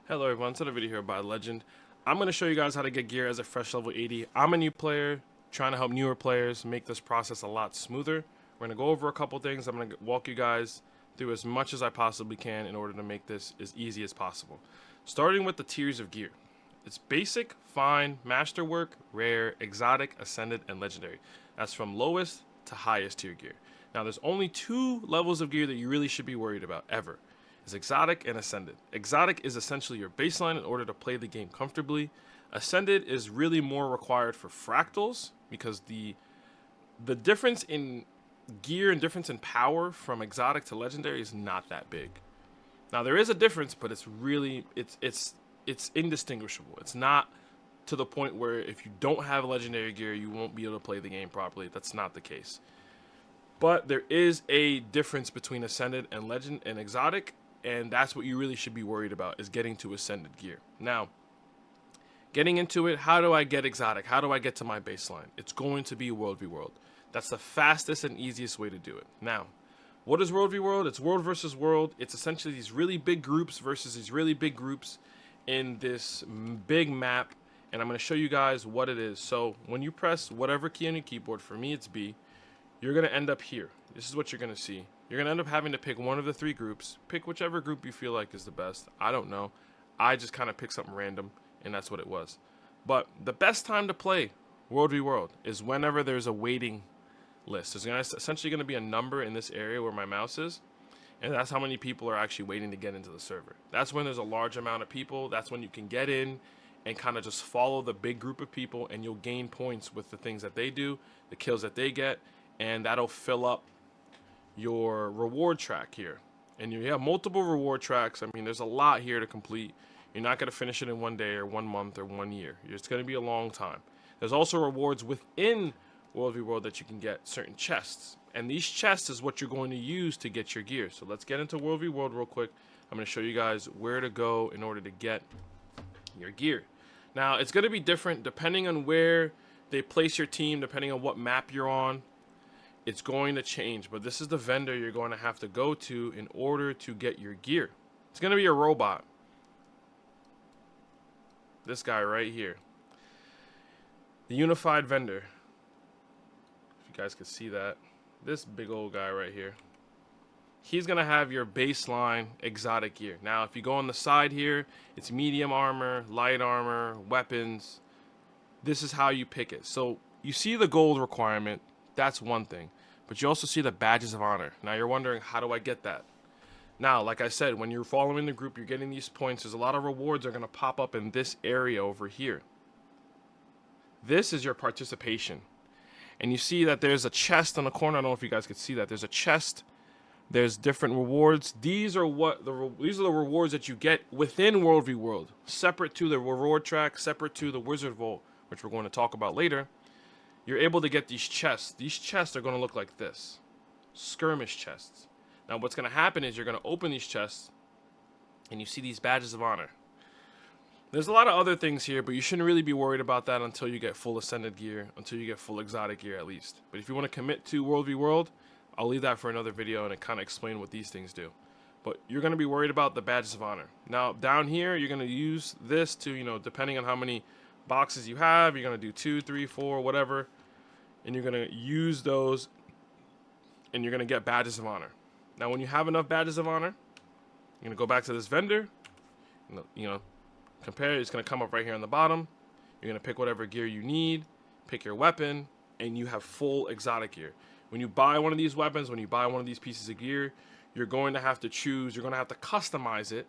Hello everyone, it's another video here by Legend. I'm going to show you guys how to get gear as a fresh level 80. I'm a new player, trying to help newer players make this process a lot smoother. We're going to go over a couple things. I'm going to walk you guys through as much as I possibly can in order to make this as easy as possible. Starting with the tiers of gear. It's basic, fine, masterwork, rare, exotic, ascended, and legendary. That's from lowest to highest tier gear. Now there's only two levels of gear that you really should be worried about ever. Is exotic and ascended. Exotic is essentially your baseline in order to play the game comfortably. Ascended is really more required for fractals because the difference in gear and difference in power from exotic to legendary is not that big. Now there is a difference, but it's indistinguishable. It's not to the point where if you don't have legendary gear, you won't be able to play the game properly. That's not the case. But there is a difference between ascended and legend and exotic, and that's what you really should be worried about, is getting to ascended gear. Now, getting into it, how do I get exotic? How do I get to my baseline? It's going to be World v World. That's the fastest and easiest way to do it. Now, what is World v World? It's world versus world. It's essentially these really big groups versus these really big groups in this big map, and I'm going to show you guys what it is. So when you press whatever key on your keyboard, for me it's B, you're going to end up here. This is what you're going to see. You're going to end up having to pick one of the three groups. Pick whichever group you feel like is the best. I don't know. I just kind of picked something random, and that's what it was. But the best time to play World v World is whenever there's a waiting list. There's essentially going to be a number in this area where my mouse is, and that's how many people are actually waiting to get into the server. That's when there's a large amount of people. That's when you can get in and kind of just follow the big group of people, and you'll gain points with the things that they do, the kills that they get, and that'll fill up your reward track here. And you have multiple reward tracks. I mean, there's a lot here to complete. You're not going to finish it in one day or 1 month or 1 year. It's going to be a long time. There's also rewards within World v World that you can get, certain chests. And these chests is what you're going to use to get your gear. So let's get into World v World real quick. I'm going to show you guys where to go in order to get your gear. Now, it's going to be different depending on where they place your team, depending on what map you're on. It's going to change, but this is the vendor you're going to have to go to in order to get your gear. It's going to be a robot. This guy right here. The unified vendor. If you guys could see that. This big old guy right here. He's going to have your baseline exotic gear. Now, if you go on the side here, it's medium armor, light armor, weapons. This is how you pick it. So you see the gold requirement. That's one thing. But you also see the badges of honor. Now you're wondering, how do I get that? Now, like I said, when you're following the group, you're getting these points. There's a lot of rewards that are going to pop up in this area over here. This is your participation. And you see that there's a chest on the corner. I don't know if you guys could see that. There's a chest. There's different rewards. These are the rewards that you get within World v World, separate to the reward track, separate to the Wizard Vault, which we're going to talk about later. You're able to get these chests. These chests are going to look like this. Skirmish chests. Now what's going to happen is you're going to open these chests and you see these badges of honor. There's a lot of other things here, but you shouldn't really be worried about that until you get full ascended gear, until you get full exotic gear at least. But if you want to commit to World v World, I'll leave that for another video and kind of explain what these things do. But you're going to be worried about the badges of honor. Now down here, you're going to use this to, depending on how many boxes you have, you're going to do 2, 3, 4, whatever. And you're going to use those, and you're going to get badges of honor. Now, when you have enough badges of honor, you're going to go back to this vendor, compare. It's going to come up right here on the bottom. You're going to pick whatever gear you need, pick your weapon, and you have full exotic gear. When you buy one of these weapons, when you buy one of these pieces of gear, you're going to have to choose, you're going to have to customize it,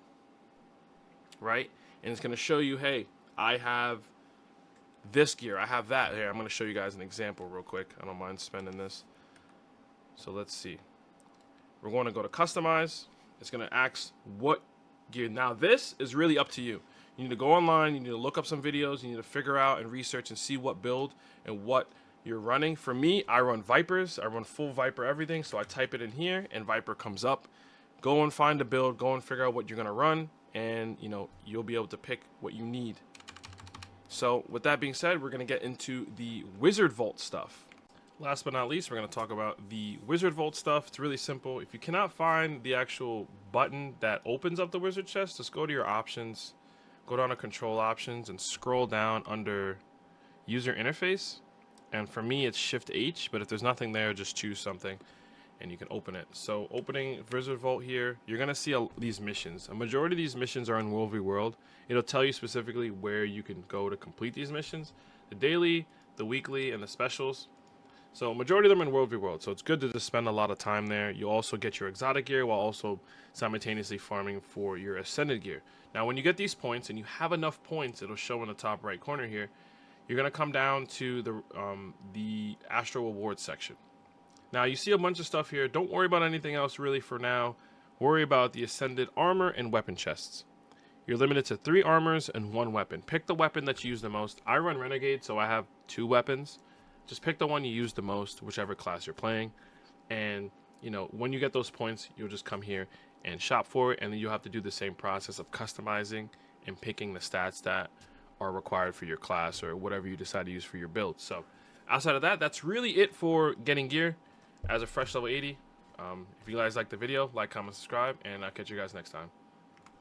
right? And it's going to show you, hey, I have this gear, I have that. Here, I'm going to show you guys an example real quick. I don't mind spending this. So let's see. We're going to go to customize. It's going to ask what gear. Now this is really up to you. You need to go online, you need to look up some videos, you need to figure out and research and see what build and what you're running. For me, I run Vipers. I run full Viper everything. So I type it in here and Viper comes up. Go and find a build, go and figure out what you're going to run, and you'll be able to pick what you need. So with that being said, we're going to get into the Wizard Vault stuff. Last but not least, we're going to talk about the Wizard Vault stuff. It's really simple. If you cannot find the actual button that opens up the wizard chest, just go to your options, go down to control options and scroll down under user interface. And for me, it's Shift H, but if there's nothing there, just choose something and you can open it. So opening Wizard Vault here, you're gonna see these missions. A majority of these missions are in World v World. It'll tell you specifically where you can go to complete these missions. The daily, the weekly, and the specials. So majority of them are in World v World. So it's good to just spend a lot of time there. You also get your exotic gear while also simultaneously farming for your ascended gear. Now when you get these points and you have enough points, it'll show in the top right corner here. You're gonna come down to the Astro Awards section. Now you see a bunch of stuff here. Don't worry about anything else really for now. Worry about the Ascended armor and weapon chests. You're limited to 3 armors and 1 weapon. Pick the weapon that you use the most. I run Renegade, so I have 2 weapons. Just pick the one you use the most, whichever class you're playing. And, you know, when you get those points, you'll just come here and shop for it. And then you'll have to do the same process of customizing and picking the stats that are required for your class or whatever you decide to use for your build. So outside of that, that's really it for getting gear as a fresh level 80. If you guys like the video, like, comment, subscribe, and I'll catch you guys next time.